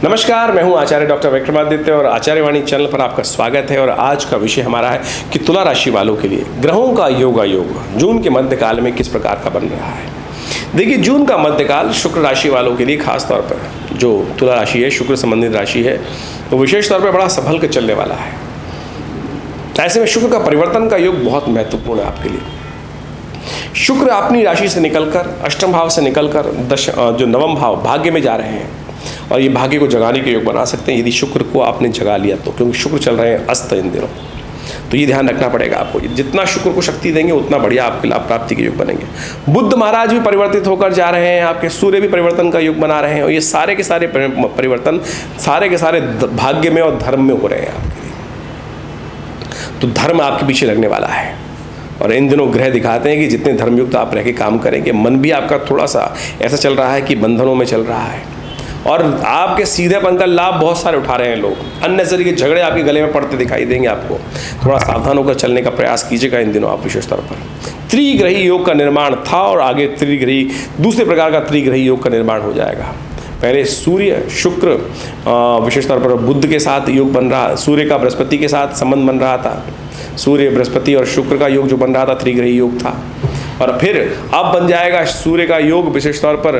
नमस्कार, मैं हूं आचार्य डॉक्टर विक्रमादित्य और आचार्यवाणी चैनल पर आपका स्वागत है। और आज का विषय हमारा है कि तुला राशि वालों के लिए ग्रहों का योग जून के मध्यकाल में किस प्रकार का बन रहा है। देखिए, जून का मध्यकाल शुक्र राशि वालों के लिए खास तौर पर, जो तुला राशि है, शुक्र संबंधित राशि है, तो विशेष तौर पर बड़ा संभल कर चलने वाला है। ऐसे में शुक्र का परिवर्तन का योग बहुत महत्वपूर्ण है आपके लिए। शुक्र अपनी राशि से निकलकर, अष्टम भाव से निकलकर जो नवम भाव भाग्य में जा रहे हैं, और ये भाग्य को जगाने के योग बना सकते हैं यदि शुक्र को आपने जगा लिया तो, क्योंकि शुक्र चल रहे हैं अस्त इन दिनों। तो ये ध्यान रखना पड़ेगा आपको, जितना शुक्र को शक्ति देंगे उतना बढ़िया आपके लाभ प्राप्ति के योग बनेंगे। बुद्ध महाराज भी परिवर्तित होकर जा रहे हैं, आपके सूर्य भी परिवर्तन का योग बना रहे हैं, और ये सारे के सारे परिवर्तन सारे के सारे भाग्य में और धर्म में हो रहे हैं आपके लिए। तो धर्म आपके पीछे लगने वाला है, और इन दिनों ग्रह दिखाते हैं कि जितने धर्मयुक्त आप रह के काम करेंगे, मन भी आपका थोड़ा सा ऐसा चल रहा है कि बंधनों में चल रहा है, और आपके सीधेपन का लाभ बहुत सारे उठा रहे हैं लोग। अननेसेसरी के झगड़े आपके गले में पड़ते दिखाई देंगे आपको। थोड़ा सावधान होकर चलने का प्रयास कीजिएगा इन दिनों आप विशेष तौर पर। त्रिग्रही योग का निर्माण था और आगे त्रिग्रही, दूसरे प्रकार का त्रिग्रही योग का निर्माण हो जाएगा। पहले सूर्य शुक्र विशेष तौर पर बुध के साथ योग बन रहा, सूर्य का बृहस्पति के साथ संबंध बन रहा था। सूर्य बृहस्पति और शुक्र का योग जो बन रहा था त्रिग्रही योग था, और फिर अब बन जाएगा सूर्य का योग विशेष तौर पर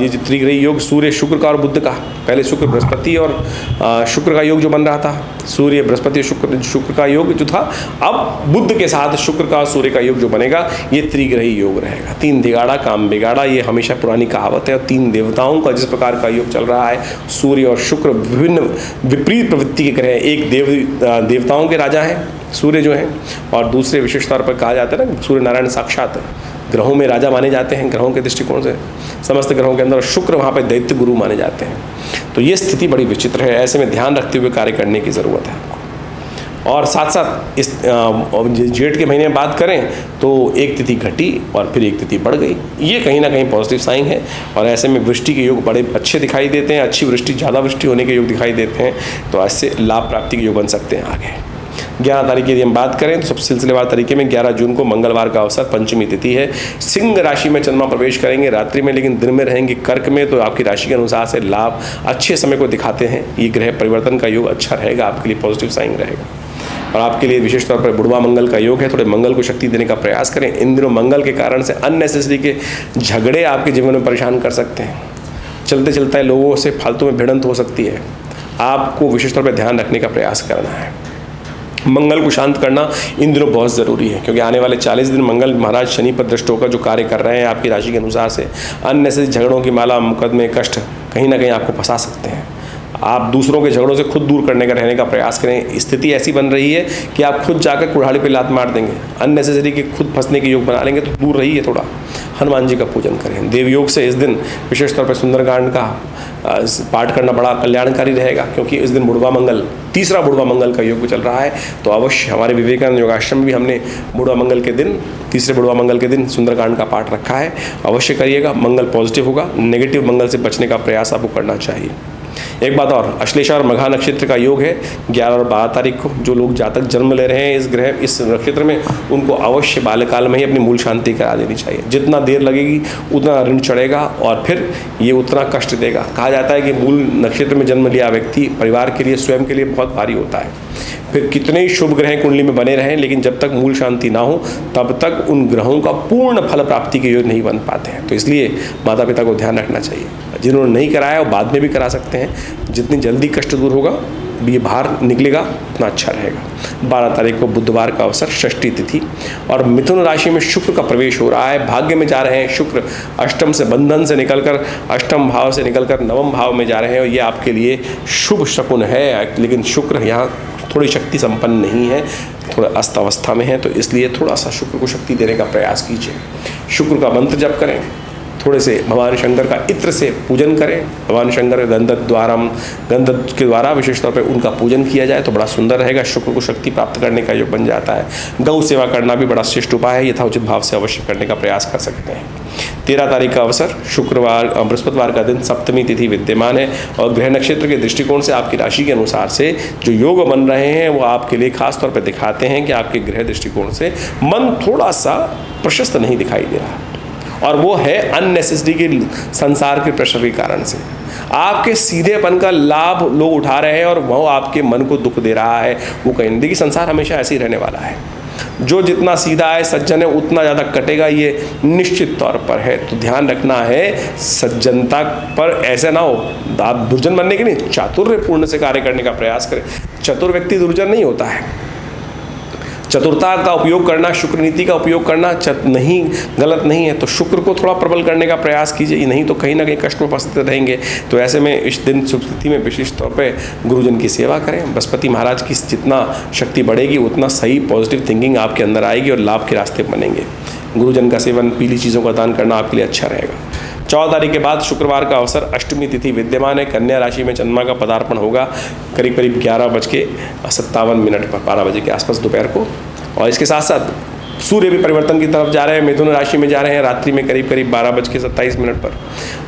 ये त्रिग्रही योग सूर्य शुक्र का और बुध का। पहले शुक्र बृहस्पति और शुक्र का योग जो बन रहा था, सूर्य बृहस्पति शुक्र का योग जो था, अब बुध के साथ शुक्र का और सूर्य का योग जो बनेगा ये त्रिग्रही योग रहेगा। तीन दिगाड़ा काम बिगाड़ा, ये हमेशा पुरानी कहावत है। और तीन देवताओं का जिस प्रकार का योग चल रहा है, सूर्य और शुक्र विभिन्न विपरीत प्रवृत्ति के ग्रह, एक देवताओं के राजा हैं सूर्य जो है, और दूसरे विशेष तौर पर कहा जाता है ना, सूर्य नारायण साक्षात ग्रहों में राजा माने जाते हैं ग्रहों के दृष्टिकोण से, समस्त ग्रहों के अंदर। शुक्र वहाँ पर दैत्य गुरु माने जाते हैं। तो ये स्थिति बड़ी विचित्र है, ऐसे में ध्यान रखते हुए कार्य करने की ज़रूरत है आपको। और साथ साथ इस जेठ के महीने में बात करें तो एक तिथि घटी और फिर एक तिथि बढ़ गई, ये कहीं ना कहीं पॉजिटिव साइन है। और ऐसे में वृष्टि के योग बड़े अच्छे दिखाई देते हैं, अच्छी वृष्टि, ज़्यादा वृष्टि होने के योग दिखाई देते हैं। तो ऐसे लाभ प्राप्ति के योग बन सकते हैं आगे। 11 तारीख की यदि हम बात करें तो सब सिलसिलेवार तरीके में 11 जून को मंगलवार का अवसर, पंचमी तिथि है। सिंह राशि में चंद्रमा प्रवेश करेंगे रात्रि में, लेकिन दिन में रहेंगे कर्क में। तो आपकी राशि के अनुसार से लाभ अच्छे समय को दिखाते हैं। ये ग्रह परिवर्तन का योग अच्छा रहेगा आपके लिए, पॉजिटिव साइन रहेगा। और आपके लिए विशेष तौर पर बुढ़वा मंगल का योग है, थोड़े मंगल को शक्ति देने का प्रयास करें। इन दिनों मंगल के कारण से अननेसेसरी के झगड़े आपके जीवन में परेशान कर सकते हैं। चलते चलते लोगों से फालतू में भिड़ंत हो सकती है, आपको विशेष तौर पर ध्यान रखने का प्रयास करना है। मंगल को शांत करना इन दिनों बहुत ज़रूरी है, क्योंकि आने वाले 40 दिन मंगल महाराज शनि पर दृष्ट होकर जो कार्य कर रहे हैं आपकी राशि के अनुसार से, अननेसेसरी झगड़ों की माला, मुकदमे, कष्ट कहीं ना कहीं आपको फंसा सकते हैं। आप दूसरों के झगड़ों से खुद दूर करने का रहने का प्रयास करें। स्थिति ऐसी बन रही है कि आप खुद जाकर कुल्हाड़ी पे लात मार देंगे, अननेसेसरी के खुद फंसने के योग बना लेंगे। तो दूर रहिए, थोड़ा हनुमान जी का पूजन करें। देव योग से इस दिन विशेष तौर पर सुंदरकांड का पाठ करना बड़ा कल्याणकारी रहेगा, क्योंकि इस दिन बुढ़वा मंगल, तीसरा बुढ़वा मंगल का योग चल रहा है। तो अवश्य हमारे विवेकानंद योगाश्रम में भी हमने बुढ़वा मंगल के दिन, तीसरे बुढ़वा मंगल के दिन सुंदरकांड का पाठ रखा है। अवश्य करिएगा, मंगल पॉजिटिव होगा। नेगेटिव मंगल से बचने का प्रयास आपको करना चाहिए। एक बात और, अश्लेषा और मघा नक्षत्र का योग है 11 और 12 तारीख को। जो लोग जातक जन्म ले रहे हैं इस नक्षत्र में, उनको अवश्य बाल्यकाल में ही अपनी मूल शांति करा देनी चाहिए। जितना देर लगेगी उतना ऋण चढ़ेगा और फिर ये उतना कष्ट देगा। कहा जाता है कि मूल नक्षत्र में जन्म लिया व्यक्ति परिवार के लिए, स्वयं के लिए बहुत भारी होता है। फिर कितने ही शुभ ग्रह कुंडली में बने रहें, लेकिन जब तक मूल शांति ना हो तब तक उन ग्रहों का पूर्ण फल प्राप्ति के योग नहीं बन पाते हैं। तो इसलिए माता पिता को ध्यान रखना चाहिए। जिन्होंने नहीं कराया वो बाद में भी करा सकते हैं। जितनी जल्दी कष्ट दूर होगा, ये बाहर निकलेगा, उतना अच्छा रहेगा। 12 तारीख को बुधवार का अवसर, षष्ठी तिथि, और मिथुन राशि में शुक्र का प्रवेश हो रहा है। भाग्य में जा रहे हैं शुक्र, अष्टम से बंधन से निकलकर, अष्टम भाव से निकलकर नवम भाव में जा रहे हैं, और ये आपके लिए शुभ शकुन है। लेकिन शुक्र यहाँ थोड़ी शक्ति संपन्न नहीं है, थोड़ा अस्त अवस्था में है। तो इसलिए थोड़ा सा शुक्र को शक्ति देने का प्रयास कीजिए। शुक्र का मंत्र जप करें, थोड़े से भगवान शंकर का इत्र से पूजन करें। भगवान शंकर गंध के द्वारा विशेष तौर पर उनका पूजन किया जाए तो बड़ा सुंदर रहेगा। शुक्र को शक्ति प्राप्त करने का योग बन जाता है। गौ सेवा करना भी बड़ा श्रेष्ठ उपाय है, यथाउचित भाव से अवश्य करने का प्रयास कर सकते हैं। 13 तारीख का अवसर, शुक्रवार बृहस्पतिवार का दिन, सप्तमी तिथि विद्यमान है। और ग्रह नक्षत्र के दृष्टिकोण से आपकी राशि के अनुसार से जो योग बन रहे हैं वो आपके लिए खास तौर पर दिखाते हैं कि आपके ग्रह दृष्टिकोण से मन थोड़ा सा प्रशस्त नहीं दिखाई दे रहा, और वो है अननेसेसरी के संसार के प्रेशर के कारण से। आपके सीधेपन का लाभ लोग उठा रहे हैं और वो आपके मन को दुख दे रहा है, वो कहीं नहीं। देखिए संसार हमेशा ऐसे ही रहने वाला है, जो जितना सीधा है सज्जन है उतना ज़्यादा कटेगा, ये निश्चित तौर पर है। तो ध्यान रखना है सज्जनता पर, ऐसे ना हो आप दुर्जन बनने के नहीं, चातुर्यपूर्ण से कार्य करने का प्रयास करें। चतुर व्यक्ति दुर्जन नहीं होता है। चतुरता का उपयोग करना, शुक्र नीति का उपयोग करना नहीं गलत नहीं है, तो शुक्र को थोड़ा प्रबल करने का प्रयास कीजिए, नहीं तो कहीं ना कहीं कष्ट में फंसते रहेंगे। तो ऐसे में इस दिन शुभ तिथि में विशेष तौर पे गुरुजन की सेवा करें। बृहस्पति महाराज की जितना शक्ति बढ़ेगी उतना सही पॉजिटिव थिंकिंग आपके अंदर आएगी और लाभ के रास्ते बनेंगे। गुरुजन का सेवन, पीली चीज़ों का दान करना आपके लिए अच्छा रहेगा। 14 तारीख के बाद शुक्रवार का अवसर, अष्टमी तिथि विद्यमान है। कन्या राशि में चंद्रमा का पदार्पण होगा करीब करीब 11:57 पर, 12 बजे के आसपास दोपहर को। और इसके साथ साथ सूर्य भी परिवर्तन की तरफ जा रहे हैं, मिथुन राशि में जा रहे हैं रात्रि में करीब करीब 12:27 पर।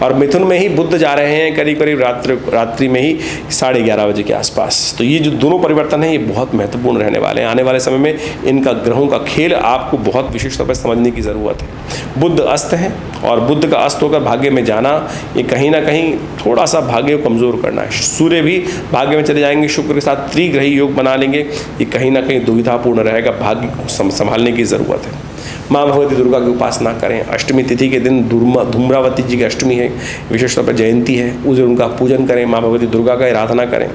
और मिथुन में ही बुध जा रहे हैं करीब करीब रात्रि में ही 11:30 बजे के आसपास। तो ये जो दोनों परिवर्तन हैं ये बहुत महत्वपूर्ण रहने वाले हैं। आने वाले समय में इनका ग्रहों का खेल आपको बहुत विशेष तौर पर समझने की ज़रूरत है। बुध अस्त है और बुध का अस्त होकर भाग्य में जाना, ये कहीं ना कहीं थोड़ा सा भाग्य को कमज़ोर करना है। सूर्य भी भाग्य में चले जाएंगे, शुक्र के साथ त्रिग्रही योग बना लेंगे, ये कहीं ना कहीं दुविधापूर्ण रहेगा, भाग्य को संभालने की ज़रूरत है। माँ भगवती दुर्गा की उपासना करें। अष्टमी तिथि के दिन धूम्रावती जी की अष्टमी है, विशेष तौर पर जयंती है, उस दिन उनका पूजन करें। माँ भगवती दुर्गा का आराधना करें।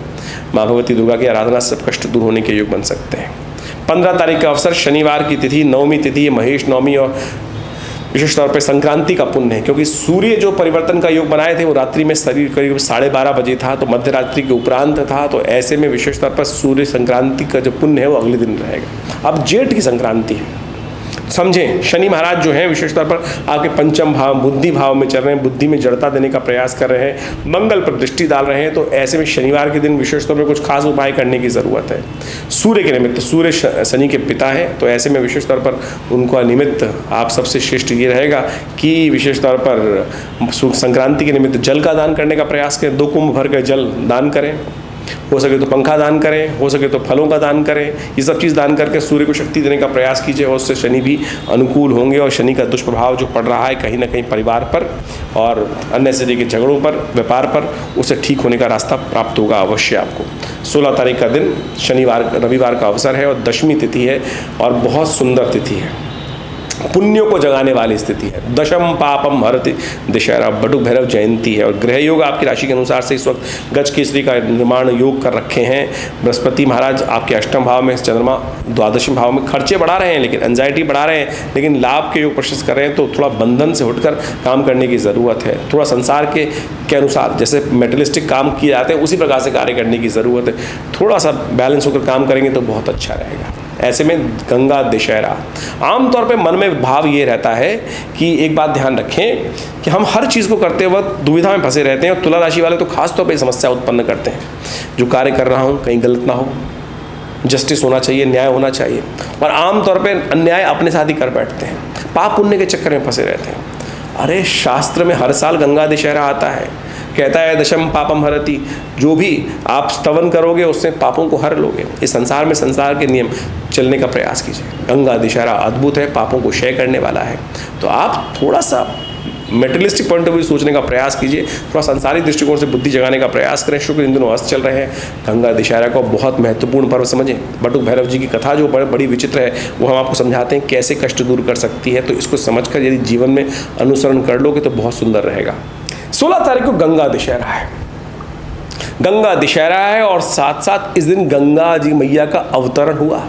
माँ भगवती दुर्गा की आराधना से सब कष्ट दूर होने के योग बन सकते हैं। 15 तारीख का अवसर, शनिवार की तिथि, नवमी तिथि है, महेश नवमी और विशेष तौर पर संक्रांति का पुण्य है, क्योंकि सूर्य जो परिवर्तन का योग बनाए थे वो रात्रि में करीब 12:30 बजे था, तो मध्य रात्रि के उपरांत था। तो ऐसे में विशेष तौर पर सूर्य संक्रांति का जो पुण्य है वो अगले दिन रहेगा। अब जेठ की संक्रांति है, समझें शनि महाराज जो है विशेष तौर पर आपके पंचम भाव, बुद्धि भाव में चल रहे हैं, बुद्धि में जड़ता देने का प्रयास कर रहे हैं, मंगल पर दृष्टि डाल रहे हैं। तो ऐसे में शनिवार के दिन विशेष तौर पर कुछ खास उपाय करने की ज़रूरत है। सूर्य के निमित्त, सूर्य शनि के पिता है, तो ऐसे में विशेष तौर पर उनका निमित्त आप सबसे श्रेष्ठ ये रहेगा कि विशेष तौर पर संक्रांति के निमित्त जल का दान करने का प्रयास करें। 2 कुंभ भर के जल दान करें, हो सके तो पंखा दान करें, हो सके तो फलों का दान करें। ये सब चीज़ दान करके सूर्य को शक्ति देने का प्रयास कीजिए, और उससे शनि भी अनुकूल होंगे। और शनि का दुष्प्रभाव जो पड़ रहा है कहीं ना कहीं परिवार पर और अन्य शरीर के झगड़ों पर, व्यापार पर, उससे ठीक होने का रास्ता प्राप्त होगा अवश्य आपको। 16 तारीख का दिन शनिवार रविवार का अवसर है और दशमी तिथि है और बहुत सुंदर तिथि है, पुण्यों को जगाने वाली स्थिति है। दशम पापम हरति दशहरा, बटुक भैरव जयंती है। और ग्रह योग आपकी राशि के अनुसार से इस वक्त गज केसरी का निर्माण योग कर रखे हैं। बृहस्पति महाराज आपके अष्टम भाव में, चंद्रमा द्वादशम भाव में। खर्चे बढ़ा रहे हैं, लेकिन एंजाइटी बढ़ा रहे हैं, लेकिन लाभ के योग प्रशस्त कर रहे हैं। तो थोड़ा बंधन से उठकर काम करने की ज़रूरत है। थोड़ा संसार के अनुसार जैसे मेटलिस्टिक काम किए जाते हैं उसी प्रकार से कार्य करने की ज़रूरत है। थोड़ा सा बैलेंस होकर काम करेंगे तो बहुत अच्छा रहेगा। ऐसे में गंगा दशहरा, आमतौर पे मन में भाव ये रहता है कि एक बात ध्यान रखें कि हम हर चीज़ को करते वक्त दुविधा में फंसे रहते हैं, और तुला राशि वाले तो खास तौर पे समस्या उत्पन्न करते हैं। जो कार्य कर रहा हूँ कहीं गलत ना हो, जस्टिस होना चाहिए, न्याय होना चाहिए, और आमतौर पे अन्याय अपने साथ ही कर बैठते हैं, पाप पुण्य के चक्कर में फंसे रहते हैं। अरे शास्त्र में हर साल गंगा दशहरा आता है, कहता है दशम पापम हरति, जो भी आप स्तवन करोगे उससे पापों को हर लोगे। इस संसार में संसार के नियम चलने का प्रयास कीजिए। गंगा दशहरा अद्भुत है, पापों को क्षय करने वाला है। तो आप थोड़ा सा मेटेरियलिस्टिक पॉइंट ऑफ व्यू सोचने का प्रयास कीजिए, थोड़ा संसारिक दृष्टिकोण से बुद्धि जगाने का प्रयास करें। शुक्र इन दिनों अस्त चल रहे हैं। गंगा दशहरा को बहुत महत्वपूर्ण पर्व समझें। बटुक भैरव जी की कथा जो बड़ी विचित्र है वो हम आपको समझाते हैं कैसे कष्ट दूर कर सकती है। तो इसको समझकर यदि जीवन में अनुसरण कर लोगे तो बहुत सुंदर रहेगा। 16 तारीख को गंगा दशहरा है। गंगा दशहरा है और साथ साथ इस दिन गंगा जी मैया का अवतरण हुआ।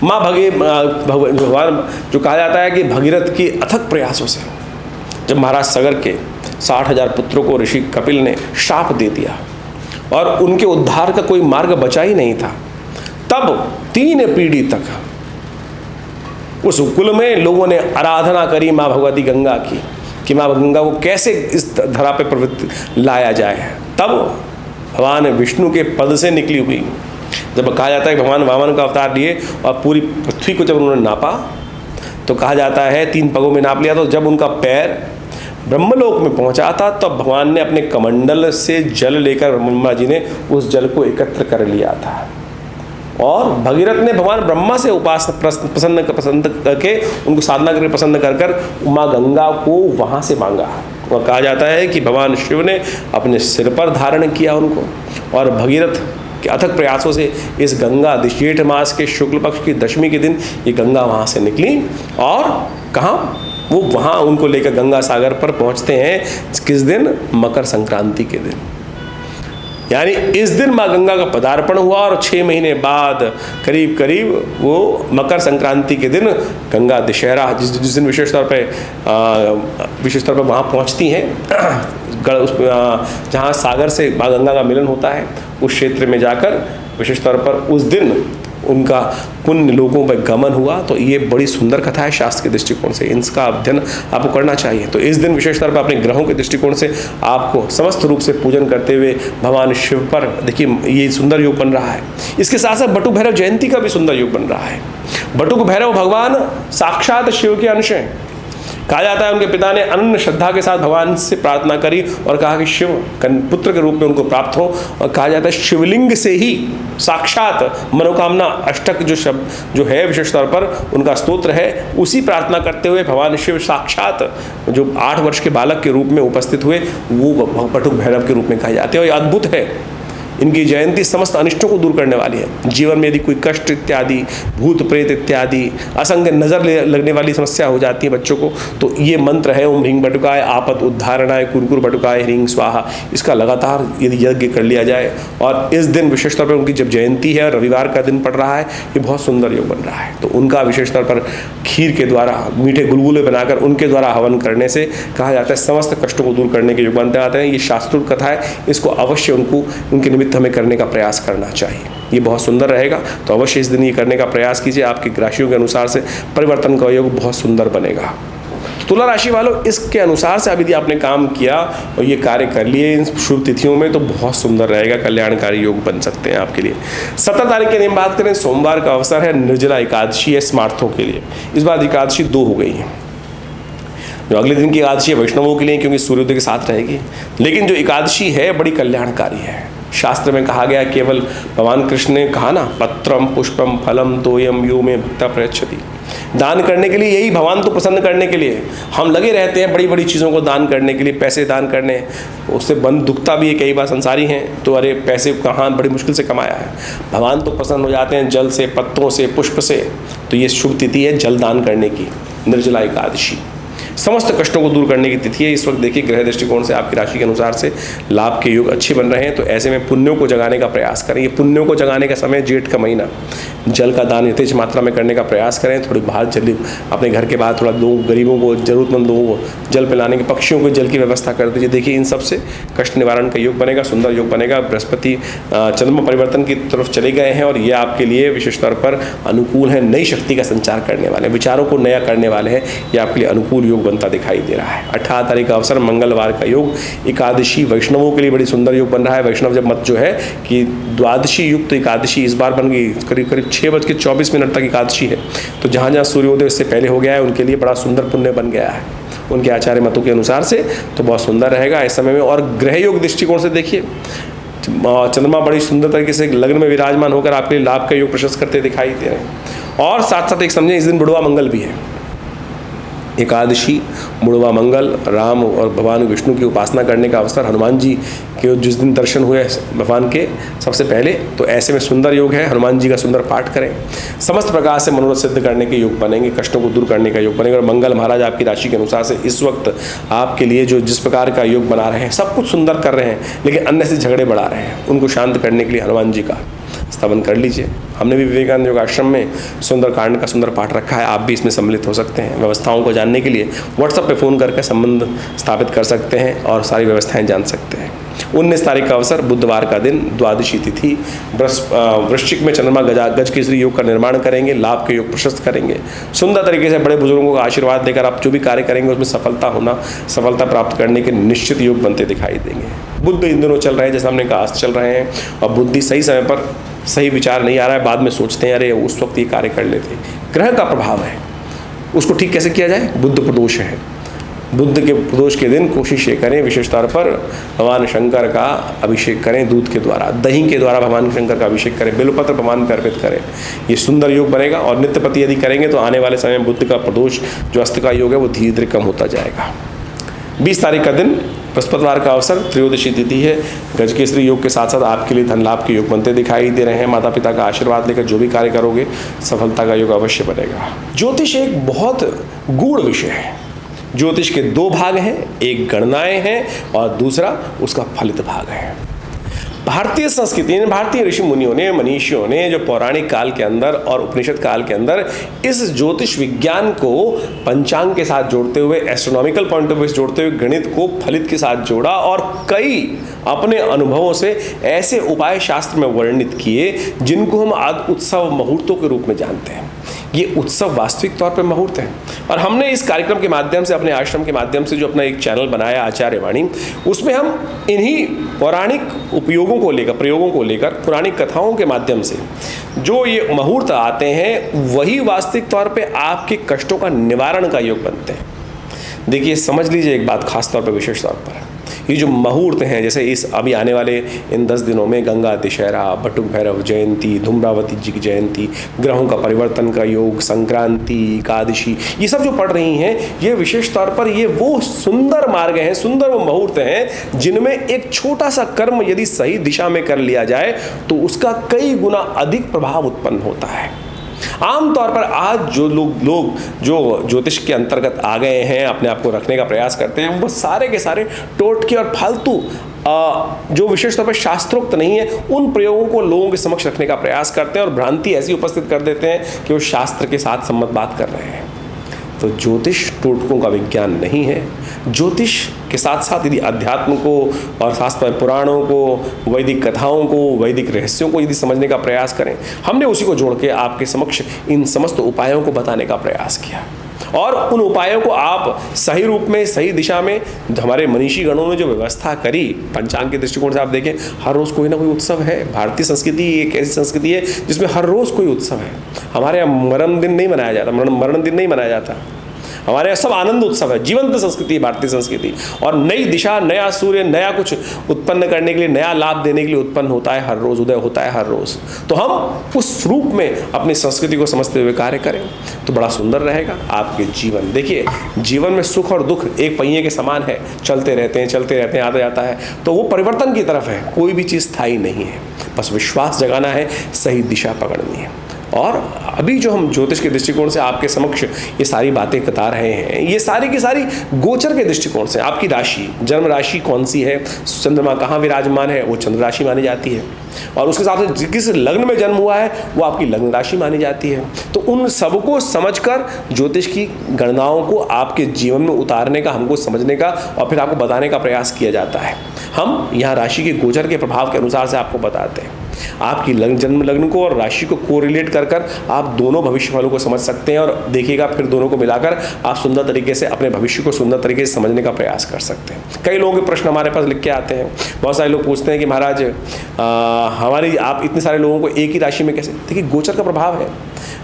माँ भगवान जो कहा जाता है कि भगीरथ की अथक प्रयासों से जब महाराज सगर के 60,000 पुत्रों को ऋषि कपिल ने शाप दे दिया और उनके उद्धार का कोई मार्ग बचा ही नहीं था, तब 3 पीढ़ी तक उस कुल में लोगों ने आराधना करी माँ भगवती गंगा की कि माँ गंगा को कैसे इस धरा पे प्रवृत्ति लाया जाए। तब भगवान विष्णु के पद से निकली हुई, जब कहा जाता है कि भगवान वामन का अवतार लिए और पूरी पृथ्वी को जब उन्होंने नापा तो कहा जाता है 3 पगों में नाप लिया। तो जब उनका पैर ब्रह्मलोक में पहुंचा था तब भगवान ने अपने कमंडल से जल लेकर, ब्रह्मा जी ने उस जल को एकत्र कर लिया था और भगीरथ ने भगवान ब्रह्मा से पसंद करके उनको साधना करके पसंद कर माँ गंगा को वहाँ से मांगा। वह कहा जाता है कि भगवान शिव ने अपने सिर पर धारण किया उनको, और भगीरथ के अथक प्रयासों से इस गंगा जेठ मास के शुक्ल पक्ष की दशमी के दिन ये गंगा वहाँ से निकली, और कहाँ वो वहाँ उनको लेकर गंगा सागर पर पहुँचते हैं। किस दिन? मकर संक्रांति के दिन। यानी इस दिन माँ गंगा का पदार्पण हुआ, और 6 महीने बाद करीब करीब वो मकर संक्रांति के दिन गंगा दशहरा जिस दिन विशेष तौर पर वहाँ पहुँचती हैं, जहाँ सागर से माँ गंगा का मिलन होता है, उस क्षेत्र में जाकर विशेष तौर पर उस दिन उनका पुण्य लोगों पर गमन हुआ। तो ये बड़ी सुंदर कथा है शास्त्र के दृष्टिकोण से, इसका अध्ययन आपको करना चाहिए। तो इस दिन विशेष तौर पर अपने ग्रहों के दृष्टिकोण से आपको समस्त रूप से पूजन करते हुए भगवान शिव पर देखिए ये सुंदर योग बन रहा है। इसके साथ साथ बटुक भैरव जयंती का भी सुंदर योग बन रहा है। बटुक भैरव भगवान साक्षात शिव के अंश हैं। कहा जाता है उनके पिता ने अनन्य श्रद्धा के साथ भगवान से प्रार्थना करी और कहा कि शिव पुत्र के रूप में उनको प्राप्त हो, और कहा जाता है शिवलिंग से ही साक्षात मनोकामना अष्टक जो शब्द जो है विशेष तौर पर उनका स्तोत्र है, उसी प्रार्थना करते हुए भगवान शिव साक्षात जो 8 वर्ष के बालक के रूप में उपस्थित हुए, वो बटुक भैरव के रूप में कहे जाते हैं। और ये अद्भुत है, इनकी जयंती समस्त अनिष्टों को दूर करने वाली है। जीवन में यदि कोई कष्ट इत्यादि, भूत प्रेत इत्यादि, असंग नज़र लगने वाली समस्या हो जाती है बच्चों को, तो ये मंत्र है ओम ह्रीं बटुकाय आपत उद्धारणाय कुरकुर बटुकाय ह्रीं स्वाहा। इसका लगातार यदि यज्ञ कर लिया जाए, और इस दिन विशेष तौर पर उनकी जब जयंती है, रविवार का दिन पड़ रहा है, ये बहुत सुंदर योग बन रहा है। तो उनका विशेष तौर पर खीर के द्वारा मीठे गुलगुले बनाकर उनके द्वारा हवन करने से कहा जाता है समस्त कष्टों को दूर करने के योग बनते आते हैं। ये शास्त्रोक्त कथा है, इसको अवश्य उनके निमित्त हमें करने का प्रयास करना चाहिए। ये बहुत सुंदर रहेगा। तो अवश्य इस दिन ये करने का प्रयास कीजिए, आपकी राशियों के अनुसार से परिवर्तन का योग बहुत सुंदर बनेगा। तुला राशि वालों, इसके अनुसार से अब यदि आपने काम किया और ये कार्य कर लिए इन शुभ तिथियों में, तो बहुत सुंदर रहेगा, कल्याणकारी योग बन सकते हैं आपके लिए। 17 तारीख के दिन बात करें, सोमवार का अवसर है, निर्जला एकादशी है स्मार्थों के लिए। इस बार एकादशी 2 हो गई है। जो अगले दिन की एकादशी है वैष्णवों के लिए, क्योंकि सूर्योदय के साथ रहेगी, लेकिन जो एकादशी है बड़ी कल्याणकारी है। शास्त्र में कहा गया, केवल भगवान कृष्ण ने कहा ना, पत्रम पुष्पम फलम तोयम यो में भक्ता प्रयच्छति। दान करने के लिए, यही भगवान तो प्रसन्न करने के लिए हम लगे रहते हैं, बड़ी बड़ी चीज़ों को दान करने के लिए, पैसे दान करने, उससे बंद दुखता भी है। कई बार संसारी हैं तो अरे पैसे कहाँ, बड़ी मुश्किल से कमाया है। भगवान तो प्रसन्न हो जाते हैं जल से, पत्रों से, पुष्प से। तो ये शुभ तिथि है जल दान करने की, निर्जला एकादशी, समस्त कष्टों को दूर करने की तिथि है। इस वक्त देखिए ग्रह दृष्टिकोण से आपकी राशि के अनुसार से लाभ के योग अच्छे बन रहे हैं। तो ऐसे में पुण्यों को जगाने का प्रयास करें। ये पुण्यों को जगाने का समय जेठ का महीना, जल का दान यथेच मात्रा में करने का प्रयास करें। थोड़ी बाहर जल्दी अपने घर के बाहर थोड़ा लोग, गरीबों को, जरूरतमंद लोगों को जल पिलाने के, पक्षियों को जल की व्यवस्था कर दीजिए। देखिए इन सब से कष्ट निवारण का योग बनेगा, सुंदर योग बनेगा। बृहस्पति चंद्रमा परिवर्तन की तरफ चले गए हैं और ये आपके लिए विशेष तौर पर अनुकूल है। नई शक्ति का संचार करने वाले, विचारों को नया करने वाले हैं। ये आपके लिए अनुकूल योग बनता दिखाई दे रहा है। 18 तारीख का अवसर मंगलवार का योग, एकादशी वैष्णवों के लिए बड़ी सुंदर योग बन रहा है। वैष्णव जब मत जो है कि द्वादशी युक्त एकादशी इस बार बन गई, करीब करीब 6:24 तक एकादशी है। तो जहाँ जहाँ सूर्योदय इससे पहले हो गया है उनके लिए बड़ा सुंदर पुण्य बन गया है उनके आचार्य मतों के अनुसार से। तो बहुत सुंदर रहेगा इस समय में। और ग्रह योग दृष्टिकोण से देखिए, चंद्रमा बड़ी सुंदर तरीके से लग्न में विराजमान होकर आपके लिए लाभ का योग प्रशस्त करते दिखाई दे रहे हैं। और साथ साथ एक समझें, इस दिन बुढ़वा मंगल भी है। एकादशी, बुढ़वा मंगल, राम और भगवान विष्णु की उपासना करने का अवसर, हनुमान जी के जिस दिन दर्शन हुए भगवान के सबसे पहले, तो ऐसे में सुंदर योग है। हनुमान जी का सुंदर पाठ करें, समस्त प्रकार से मनोरथ सिद्ध करने के योग बनेंगे, कष्टों को दूर करने का योग बनेगा। और मंगल महाराज आपकी राशि के अनुसार से इस वक्त आपके लिए जो जिस प्रकार का योग बना रहे हैं, सब कुछ सुंदर कर रहे हैं, लेकिन अन्य से झगड़े बढ़ा रहे हैं, उनको शांत करने के लिए हनुमान जी का स्थापन कर लीजिए। हमने भी विवेकानंद योग आश्रम में सुंदर कांड का सुंदर पाठ रखा है, आप भी इसमें सम्मिलित हो सकते हैं। व्यवस्थाओं को जानने के लिए व्हाट्सएप पे फ़ोन करके संबंध स्थापित कर सकते हैं और सारी व्यवस्थाएं जान सकते हैं। 19 तारीख का अवसर, बुधवार का दिन, द्वादशी तिथि, वृश्चिक में चंद्रमा गज केसरी योग का निर्माण करेंगे, लाभ के योग प्रशस्त करेंगे। सुंदर तरीके से बड़े बुजुर्गों का आशीर्वाद देकर आप जो भी कार्य करेंगे उसमें सफलता प्राप्त करने के निश्चित योग बनते दिखाई देंगे। बुध इन दिनों चल रहे हैं, जैसे हमने कहा चल रहे हैं, और बुद्धि सही समय पर सही विचार नहीं आ रहा है, बाद में सोचते हैं अरे उस वक्त ये कार्य कर लेते। ग्रह का प्रभाव है, उसको ठीक कैसे किया जाए? बुध प्रदोष है, बुध के प्रदोष के दिन कोशिश ये करें विशेष तौर पर भगवान शंकर का अभिषेक करें, दूध के द्वारा, दही के द्वारा भगवान शंकर का अभिषेक करें, बेलपत्र भगवान पे अर्पित करें। ये सुंदर योग बनेगा। और नित्यपति यदि करेंगे तो आने वाले समय में बुध का प्रदोष जो अस्त का योग है वो धीरे धीरे कम होता जाएगा। 20 तारीख का दिन बृहस्पतिवार का अवसर, त्रयोदशी तिथि है। गजकेसरी योग के साथ साथ आपके लिए धन लाभ के योग बनते दिखाई दे रहे हैं। माता पिता का आशीर्वाद लेकर जो भी कार्य करोगे सफलता का योग अवश्य बनेगा। ज्योतिष एक बहुत गूढ़ विषय है। ज्योतिष के 2 भाग हैं, एक गणनाएं हैं और दूसरा उसका फलित भाग है। भारतीय संस्कृति ने, भारतीय ऋषि मुनियों ने, मनीषियों ने जो पौराणिक काल के अंदर और उपनिषद काल के अंदर इस ज्योतिष विज्ञान को पंचांग के साथ जोड़ते हुए, एस्ट्रोनॉमिकल पॉइंट ऑफ व्यू से जोड़ते हुए गणित को फलित के साथ जोड़ा और कई अपने अनुभवों से ऐसे उपाय शास्त्र में वर्णित किए जिनको हम आज उत्सव मुहूर्तों के रूप में जानते हैं। ये उत्सव वास्तविक तौर पे मुहूर्त है और हमने इस कार्यक्रम के माध्यम से, अपने आश्रम के माध्यम से जो अपना एक चैनल बनाया आचार्य वाणी, उसमें हम इन्हीं पौराणिक उपयोगों को लेकर, प्रयोगों को लेकर, पुरानी कथाओं के माध्यम से जो ये मुहूर्त आते हैं वही वास्तविक तौर पे आपके कष्टों का निवारण का योग बनते हैं। देखिए, समझ लीजिए एक बात खास तौर पर, विशेष तौर पर ये जो मुहूर्त हैं, जैसे इस अभी आने वाले इन 10 दिनों में गंगा दशहरा, बटुक भैरव जयंती, धूम्रावती जी की जयंती, ग्रहों का परिवर्तन का योग, संक्रांति, एकादशी, ये सब जो पड़ रही हैं, ये विशेष तौर पर ये वो सुंदर मार्ग हैं, सुंदर वो मुहूर्त हैं जिनमें एक छोटा सा कर्म यदि सही दिशा में कर लिया जाए तो उसका कई गुना अधिक प्रभाव उत्पन्न होता है। आमतौर पर आज जो लोग जो ज्योतिष के अंतर्गत आ गए हैं, अपने आप को रखने का प्रयास करते हैं, वो सारे के सारे टोटके और फालतू जो विशेष तौर पर शास्त्रोक्त नहीं है उन प्रयोगों को लोगों के समक्ष रखने का प्रयास करते हैं और भ्रांति ऐसी उपस्थित कर देते हैं कि वो शास्त्र के साथ सम्मत बात कर रहे हैं। तो ज्योतिष टोटकों का विज्ञान नहीं है। ज्योतिष के साथ साथ यदि अध्यात्म को और शास्त्र पुराणों को, वैदिक कथाओं को, वैदिक रहस्यों को यदि समझने का प्रयास करें, हमने उसी को जोड़ के आपके समक्ष इन समस्त उपायों को बताने का प्रयास किया और उन उपायों को आप सही रूप में, सही दिशा में, हमारे मनीषी गणों ने जो व्यवस्था करी, पंचांग के दृष्टिकोण से आप देखें, हर रोज़ कोई ना कोई उत्सव है। भारतीय संस्कृति एक ऐसी संस्कृति है जिसमें हर रोज़ कोई उत्सव है। हमारे यहाँ मरण दिन नहीं मनाया जाता, मरण दिन नहीं मनाया जाता। हमारे यहाँ सब आनंद उत्सव है। जीवंत संस्कृति है भारतीय संस्कृति और नई दिशा, नया सूर्य, नया कुछ उत्पन्न करने के लिए, नया लाभ देने के लिए उत्पन्न होता है हर रोज़, उदय होता है हर रोज़। तो हम उस रूप में अपनी संस्कृति को समझते हुए कार्य करें तो बड़ा सुंदर रहेगा आपके जीवन। देखिए, जीवन में सुख और दुख एक पहिए के समान है, चलते रहते हैं, आता जाता है। तो वो परिवर्तन की तरफ है, कोई भी चीज़ स्थायी नहीं है। बस विश्वास जगाना है, सही दिशा पकड़नी है। और अभी जो हम ज्योतिष के दृष्टिकोण से आपके समक्ष ये सारी बातें बता रहे हैं, ये सारी की सारी गोचर के दृष्टिकोण से, आपकी राशि, जन्म राशि कौन सी है, चंद्रमा कहाँ विराजमान है, वो चंद्र राशि मानी जाती है और उसके साथ किस लग्न में जन्म हुआ है वो आपकी लग्न राशि मानी जाती है। तो उन सबको समझकर ज्योतिष की गणनाओं को आपके जीवन में उतारने का, हमको समझने का और फिर आपको बताने का प्रयास किया जाता है। हम यहाँ राशि के गोचर के प्रभाव के अनुसार से आपको बताते हैं। आपकी जन्म लग्न को और राशि को कोरिलेट कर आप दोनों भविष्य फलों को समझ सकते हैं और देखिएगा, फिर दोनों को मिलाकर आप सुंदर तरीके से अपने भविष्य को सुंदर तरीके से समझने का प्रयास कर सकते हैं। कई लोगों के प्रश्न हमारे पास लिख के आते हैं। बहुत सारे लोग पूछते हैं कि महाराज हमारी, आप इतने सारे लोगों को एक ही राशि में कैसे? देखिए, गोचर का प्रभाव है।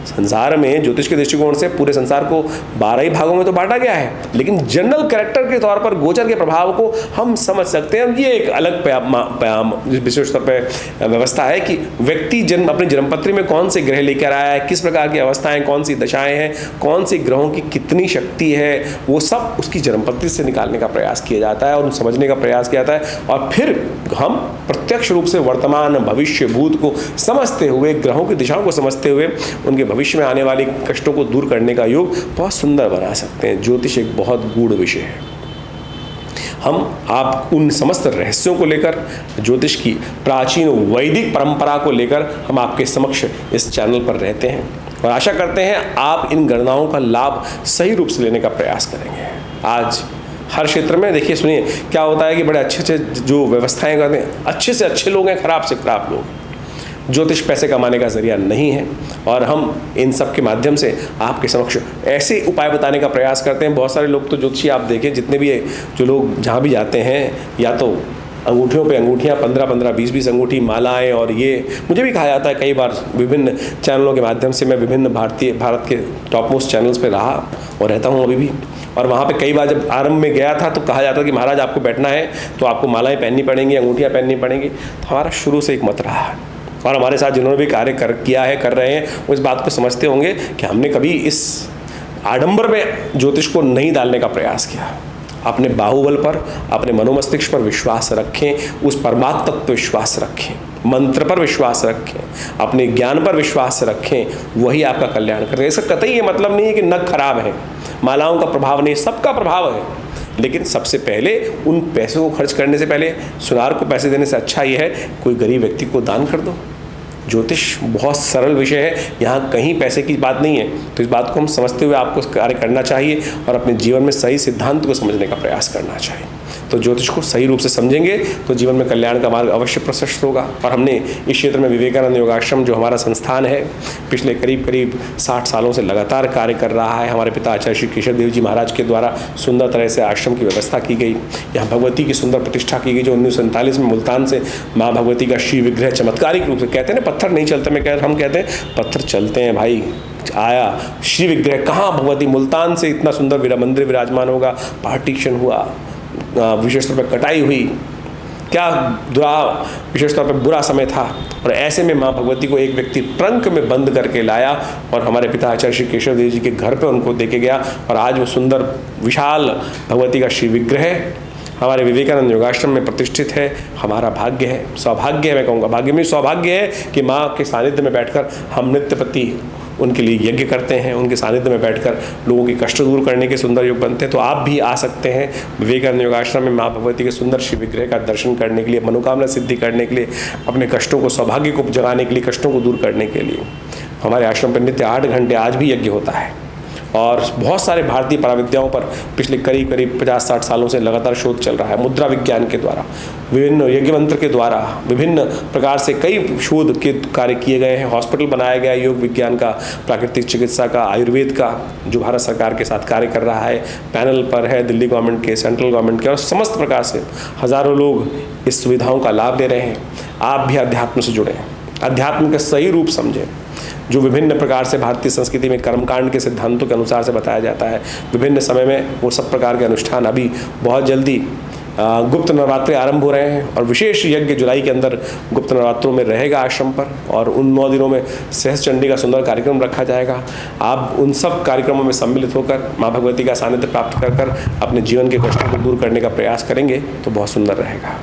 संसार में ज्योतिष के दृष्टिकोण से पूरे संसार को 12 ही भागों में तो बांटा गया है, लेकिन जनरल कैरेक्टर के तौर पर गोचर के प्रभाव को हम समझ सकते हैं। ये एक अलग विशेष तौर पर व्यवस्था है कि व्यक्ति अपनी जन्मपत्री में कौन से ग्रह लेकर आया है, किस प्रकार की अवस्थाएं, कौन सी दशाएं हैं, कौन सी ग्रहों की कितनी शक्ति है, वो सब उसकी जन्मपत्री से निकालने का प्रयास किया जाता है और समझने का प्रयास किया जाता है। और फिर हम प्रत्यक्ष रूप से वर्तमान, भविष्य, भूत को समझते हुए, ग्रहों की दिशाओं को समझते हुए उनके भविष्य में आने वाली कष्टों को दूर करने का योग बहुत सुंदर बना सकते हैं। ज्योतिष एक बहुत गूढ़ विषय है। आप उन समस्त रहस्यों को लेकर, ज्योतिष की प्राचीन वैदिक परंपरा को लेकर हम आपके समक्ष इस चैनल पर रहते हैं और आशा करते हैं आप इन गणनाओं का लाभ सही रूप से लेने का प्रयास करेंगे। आज हर क्षेत्र में देखिए, सुनिए क्या होता है कि बड़े अच्छे जो व्यवस्थाएं करते हैं, अच्छे से अच्छे लोग हैं, खराब से खराब लोग। ज्योतिष पैसे कमाने का जरिया नहीं है और हम इन सब के माध्यम से आपके समक्ष ऐसे उपाय बताने का प्रयास करते हैं। बहुत सारे लोग तो ज्योतिषी आप देखें, जितने भी जो लोग जहाँ भी जाते हैं, या तो अंगूठियों पे अंगूठियाँ 15-15, 20-20 अंगूठी, मालाएं, और ये मुझे भी कहा जाता है कई बार विभिन्न चैनलों के माध्यम से। मैं विभिन्न भारत के टॉप मोस्ट चैनल्स पे रहा और रहता हूँ अभी भी, और वहाँ पे कई बार जब आरंभ में गया था तो कहा जाता कि महाराज आपको बैठना है तो आपको मालाएं पहननी पड़ेंगी, अंगूठियाँ पहननी पड़ेंगी। तो हमारा शुरू से एक मत रहा है और हमारे साथ जिन्होंने भी कार्य किया है, कर रहे हैं, वो इस बात को समझते होंगे कि हमने कभी इस आडंबर में ज्योतिष को नहीं डालने का प्रयास किया। अपने बाहुबल पर, अपने मनोमस्तिष्क पर विश्वास रखें, उस परमात्म तत्व पर विश्वास रखें, मंत्र पर विश्वास रखें, अपने ज्ञान पर विश्वास रखें, वही आपका कल्याण करेगा। इसका कतई ये मतलब नहीं है कि नख खराब है, मालाओं का प्रभाव नहीं, सबका प्रभाव है, लेकिन सबसे पहले उन पैसों को खर्च करने से पहले, सुनार को पैसे देने से अच्छा ये है कोई गरीब व्यक्ति को दान कर दो। ज्योतिष बहुत सरल विषय है, यहाँ कहीं पैसे की बात नहीं है। तो इस बात को हम समझते हुए आपको कार्य करना चाहिए और अपने जीवन में सही सिद्धांत को समझने का प्रयास करना चाहिए। तो ज्योतिष को सही रूप से समझेंगे तो जीवन में कल्याण का मार्ग अवश्य प्रशस्त होगा। और हमने इस क्षेत्र में विवेकानंद योगाश्रम जो हमारा संस्थान है, पिछले करीब 60 सालों से लगातार कार्य कर रहा है। हमारे पिता आचार्य श्री केशव देव जी महाराज के द्वारा सुंदर तरह से आश्रम की व्यवस्था की गई, यहाँ भगवती की सुंदर प्रतिष्ठा की गई, जो 1947 में मुल्तान से माँ भगवती का श्री विग्रह चमत्कारिक रूप से, कहते हैं ना पत्थर नहीं चलते, हम कहते हैं पत्थर चलते हैं भाई, आया श्री विग्रह, कहाँ भगवती मुल्तान से इतना सुंदर मंदिर विराजमान होगा, पार्टीशन हुआ, विशेष तौर पर कटाई हुई, क्या विशेष तौर पर बुरा समय था, और ऐसे में माँ भगवती को एक व्यक्ति ट्रंक में बंद करके लाया और हमारे पिता आचार्य श्री केशव देव जी के घर पे उनको देके गया, और आज वो सुंदर विशाल भगवती का श्री विग्रह हमारे विवेकानंद योगाश्रम में प्रतिष्ठित है। हमारा भाग्य है, सौभाग्य है, मैं कहूँगा भाग्य में सौभाग्य है कि माँ के सानिध्य में बैठकर हम नित्य प्रति उनके लिए यज्ञ करते हैं, उनके सानिध्य में बैठकर लोगों के कष्ट दूर करने के सुंदर योग बनते हैं। तो आप भी आ सकते हैं विवेकानंद योगाश्रम में माँ भगवती के सुंदर श्री विग्रह का दर्शन करने के लिए, मनोकामना सिद्धि करने के लिए, अपने कष्टों को, सौभाग्य को जगाने के लिए, कष्टों को दूर करने के लिए। हमारे आश्रम पर नित्य 8 घंटे आज भी यज्ञ होता है, और बहुत सारे भारतीय पराविद्याओं पर पिछले करीब 50-60 सालों से लगातार शोध चल रहा है। मुद्रा विज्ञान के द्वारा, विभिन्न यज्ञ मंत्र के द्वारा, विभिन्न प्रकार से कई शोध के कार्य किए गए हैं। हॉस्पिटल बनाया गया योग विज्ञान का, प्राकृतिक चिकित्सा का, आयुर्वेद का, जो भारत सरकार के साथ कार्य कर रहा है, पैनल पर है दिल्ली गवर्नमेंट के, सेंट्रल गवर्नमेंट के, और समस्त प्रकार से हज़ारों लोग इस सुविधाओं का लाभ ले रहे हैं। आप भी अध्यात्म से जुड़ें, अध्यात्म का सही रूप समझें, जो विभिन्न प्रकार से भारतीय संस्कृति में कर्मकांड के सिद्धांतों के अनुसार से बताया जाता है। विभिन्न समय में वो सब प्रकार के अनुष्ठान, अभी बहुत जल्दी गुप्त नवरात्रि आरंभ हो रहे हैं, और विशेष यज्ञ जुलाई के अंदर गुप्त नवरात्रों में रहेगा आश्रम पर, और उन 9 दिनों में सहस्त्र चंडी का सुंदर कार्यक्रम रखा जाएगा। आप उन सब कार्यक्रमों में सम्मिलित होकर माँ भगवती का सानिध्य प्राप्त कर अपने जीवन के कष्टों को दूर करने का प्रयास करेंगे तो बहुत सुंदर रहेगा।